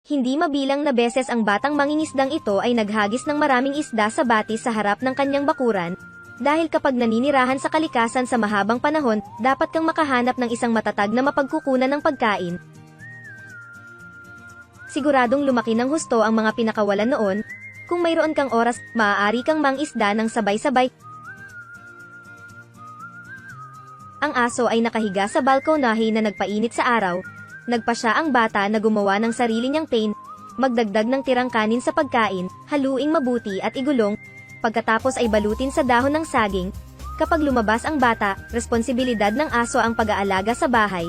Hindi mabilang na beses ang batang mangingisdang ito ay naghagis ng maraming isda sa batis sa harap ng kanyang bakuran. Dahil kapag naninirahan sa kalikasan sa mahabang panahon, dapat kang makahanap ng isang matatag na mapagkukunan ng pagkain. Siguradong lumaki ng husto ang mga pinakawalan noon. Kung mayroon kang oras, maaari kang mangisda ng sabay-sabay. Ang aso ay nakahiga sa balkonahe na nagpainit sa araw. Nagpa siya ang bata na gumawa ng sarili niyang pain, magdagdag ng tirang kanin sa pagkain, haluing mabuti at igulong, pagkatapos ay balutin sa dahon ng saging. Kapag lumabas ang bata, responsibilidad ng aso ang pag-aalaga sa bahay.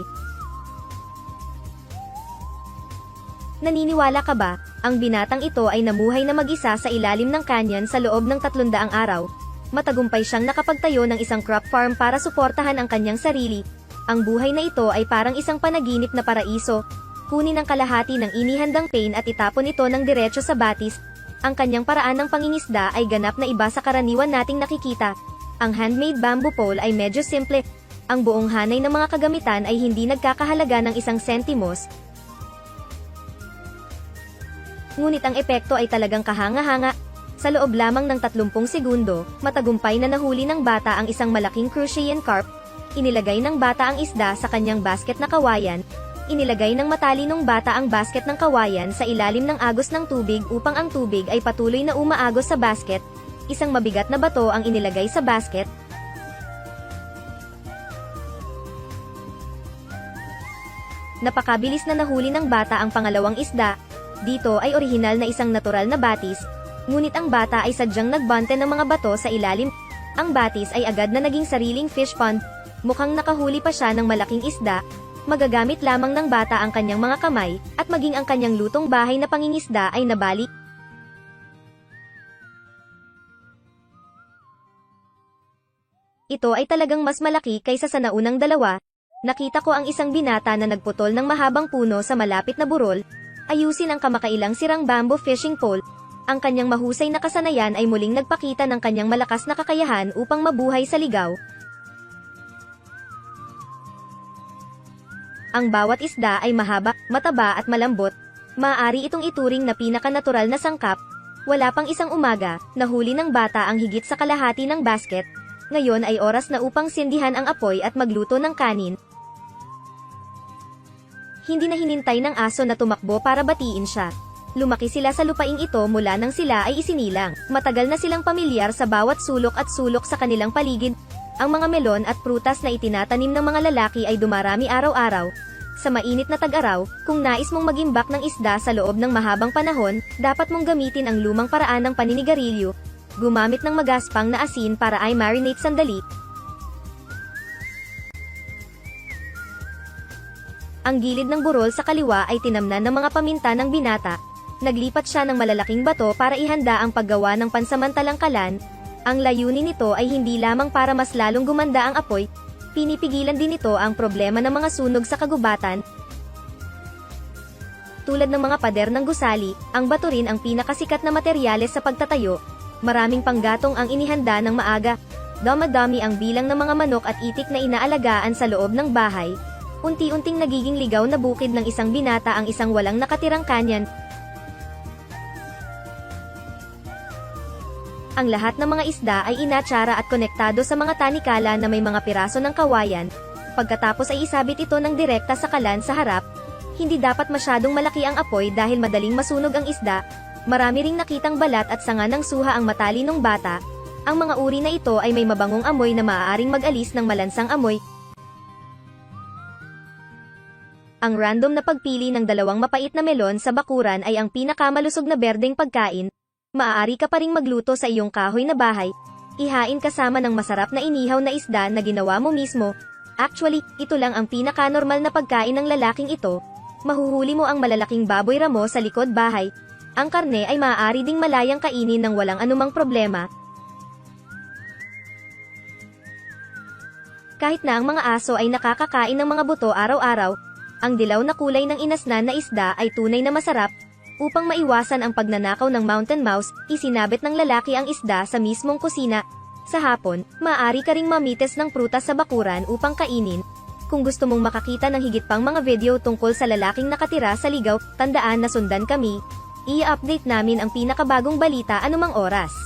Naniniwala ka ba, ang binatang ito ay namuhay na mag-isa sa ilalim ng kanyan sa loob ng 300 araw? Matagumpay siyang nakapagtayo ng isang crop farm para suportahan ang kanyang sarili. Ang buhay na ito ay parang isang panaginip na paraiso. Kunin ang kalahati ng inihandang pain at itapon ito ng diretso sa batis. Ang kanyang paraan ng pangingisda ay ganap na iba sa karaniwan nating nakikita. Ang handmade bamboo pole ay medyo simple. Ang buong hanay ng mga kagamitan ay hindi nagkakahalaga ng 1 sentimos. Ngunit ang epekto ay talagang kahanga-hanga. Sa loob lamang ng 30 segundo, matagumpay na nahuli ng bata ang isang malaking crucian carp. Inilagay ng bata ang isda sa kanyang basket na kawayan. Inilagay ng matalinong bata ang basket ng kawayan sa ilalim ng agos ng tubig upang ang tubig ay patuloy na umaagos sa basket. Isang mabigat na bato ang inilagay sa basket. Napakabilis na nahuli ng bata ang pangalawang isda. Dito ay orihinal na isang natural na batis. Ngunit ang bata ay sadyang nagbante ng mga bato sa ilalim. Ang batis ay agad na naging sariling fish pond. Mukhang nakahuli pa siya ng malaking isda. Magagamit lamang ng bata ang kanyang mga kamay, at maging ang kanyang lutong bahay na pangingisda ay nabali. Ito ay talagang mas malaki kaysa sa naunang dalawa. Nakita ko ang isang binata na nagputol ng mahabang puno sa malapit na burol. Ayusin ang kamakailang sirang bamboo fishing pole. Ang kanyang mahusay na kasanayan ay muling nagpakita ng kanyang malakas na kakayahan upang mabuhay sa ligaw. Ang bawat isda ay mahaba, mataba at malambot. Maaari itong ituring na pinaka-natural na sangkap. Wala pang isang umaga, nahuli ng bata ang higit sa kalahati ng basket. Ngayon ay oras na upang sindihan ang apoy at magluto ng kanin. Hindi na hinintay ng aso na tumakbo para batiin siya. Lumaki sila sa lupaing ito mula nang sila ay isinilang. Matagal na silang pamilyar sa bawat sulok at sulok sa kanilang paligid. Ang mga melon at prutas na itinatanim ng mga lalaki ay dumarami araw-araw. Sa mainit na tag-araw, kung nais mong magimbak ng isda sa loob ng mahabang panahon, dapat mong gamitin ang lumang paraan ng paninigarilyo. Gumamit ng magaspang na asin para i-marinate sandali. Ang gilid ng burol sa kaliwa ay tinamnan ng mga paminta ng binata. Naglipat siya ng malalaking bato para ihanda ang paggawa ng pansamantalang kalan. Ang layunin nito ay hindi lamang para mas lalong gumanda ang apoy, pinipigilan din nito ang problema ng mga sunog sa kagubatan. Tulad ng mga pader ng gusali, ang bato rin ang pinakasikat na materyales sa pagtatayo. Maraming panggatong ang inihanda ng maaga. Dama-dami ang bilang ng mga manok at itik na inaalagaan sa loob ng bahay. Unti-unting nagiging ligaw na bukid ng isang binata ang isang walang nakatirang kanyan. Ang lahat ng mga isda ay inatsara at konektado sa mga tanikala na may mga piraso ng kawayan. Pagkatapos ay isabit ito ng direkta sa kalan sa harap. Hindi dapat masyadong malaki ang apoy dahil madaling masunog ang isda. Marami ring nakitang balat at sanga ng suha ang matalinong bata. Ang mga uri na ito ay may mabangong amoy na maaaring mag-alis ng malansang amoy. Ang random na pagpili ng 2 mapait na melon sa bakuran ay ang pinakamalusog na berdeng pagkain. Maaari ka pa ring magluto sa iyong kahoy na bahay. Ihain kasama ng masarap na inihaw na isda na ginawa mo mismo. Actually, ito lang ang pinaka-normal na pagkain ng lalaking ito. Mahuhuli mo ang malalaking baboy ramo sa likod bahay. Ang karne ay maaari ding malayang kainin ng walang anumang problema. Kahit na ang mga aso ay nakakakain ng mga buto araw-araw, ang dilaw na kulay ng inasnan na isda ay tunay na masarap. Upang maiwasan ang pagnanakaw ng mountain mouse, isinabit ng lalaki ang isda sa mismong kusina. Sa hapon, maaari ka ring mamites ng prutas sa bakuran upang kainin. Kung gusto mong makakita ng higit pang mga video tungkol sa lalaking nakatira sa ligaw, tandaan na sundan kami. I-update namin ang pinakabagong balita anumang oras.